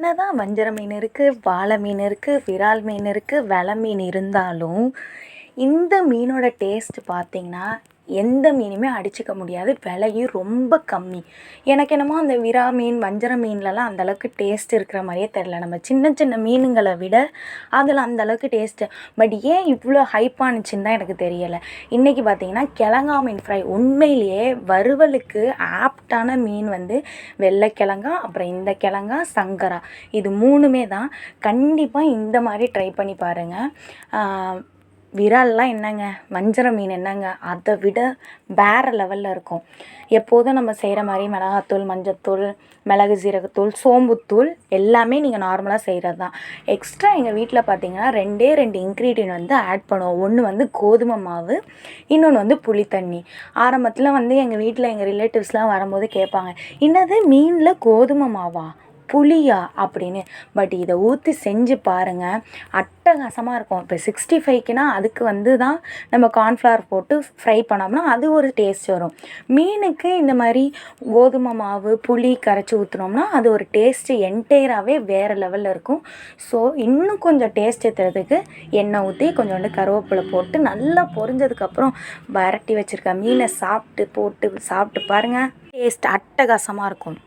என்னதான் வஞ்சர மீன் இருக்குது, வாளை மீன் இருக்குது, விரால் மீன் இருக்குது, வெலை மீன் இருந்தாலும் இந்த மீனோட டேஸ்ட் பார்த்திங்கன்னா எந்த மீனுமே அடிச்சுக்க முடியாது. விலையும் ரொம்ப கம்மி. எனக்கு என்னமோ அந்த விரா மீன் வஞ்சர மீன்லலாம் அந்தளவுக்கு டேஸ்ட் இருக்கிற மாதிரியே தெரில. நம்ம சின்ன சின்ன மீனுங்களை விட அதில் அந்தளவுக்கு டேஸ்ட்டு. பட் ஏன் இவ்வளோ ஹைப்பானுச்சுன்னு தான் எனக்கு தெரியலை. இன்றைக்கி பார்த்திங்கன்னா கிழங்கா மீன் ஃப்ரை. உண்மையிலேயே வறுவலுக்கு ஆப்டான மீன் வந்து வெள்ளைக்கிழங்கா, அப்புறம் இந்த கிழங்கா, சங்கரா, இது மூணுமே தான். கண்டிப்பாக இந்த மாதிரி ட்ரை பண்ணி பாருங்கள். விரால்லாம் என்னங்க, வஞ்சர மீன் என்னங்க, அதை விட வேறு லெவலில் இருக்கும். எப்போதும் நம்ம செய்கிற மாதிரி மிளகாத்தூள், மஞ்சத்தூள், மிளகு சீரகத்தூள், சோம்புத்தூள் எல்லாமே நீங்கள் நார்மலாக செய்கிறது தான். எக்ஸ்ட்ரா எங்கள் வீட்டில் பார்த்திங்கன்னா 2 இன்க்ரீடியன்ட் வந்து ஆட் பண்ணுவோம். ஒன்று வந்து கோதுமை மாவு, இன்னொன்று வந்து புளி தண்ணி. ஆரம்பத்தில் வந்து எங்கள் வீட்டில் எங்கள் ரிலேட்டிவ்ஸ்லாம் வரும்போது கேட்பாங்க, என்னது மீனில் கோதுமை மாவா, புளியா அப்படின்னு. பட் இதை ஊற்றி செஞ்சு பாருங்கள், அட்டகாசமாக இருக்கும். இப்போ 65க்குனா அதுக்கு வந்து தான் நம்ம கார்ன்ஃப்ளவர் போட்டு ஃப்ரை பண்ணோம்னா அது ஒரு டேஸ்ட் வரும். மீனுக்கு இந்த மாதிரி கோதுமை மாவு, புளி கரைச்சி ஊற்றுனோம்னா அது ஒரு டேஸ்ட்டு என்டையராகவே வேறு லெவலில் இருக்கும். ஸோ இன்னும் கொஞ்சம் டேஸ்ட் ஏற்றுறதுக்கு எண்ணெய் ஊற்றி கொஞ்சோண்டு கருவேப்பிலை போட்டு நல்லா பொரிஞ்சதுக்கப்புறம் வரட்டி வச்சுருக்க மீனை சாப்பிட்டு பாருங்கள், டேஸ்ட் அட்டகாசமாக இருக்கும்.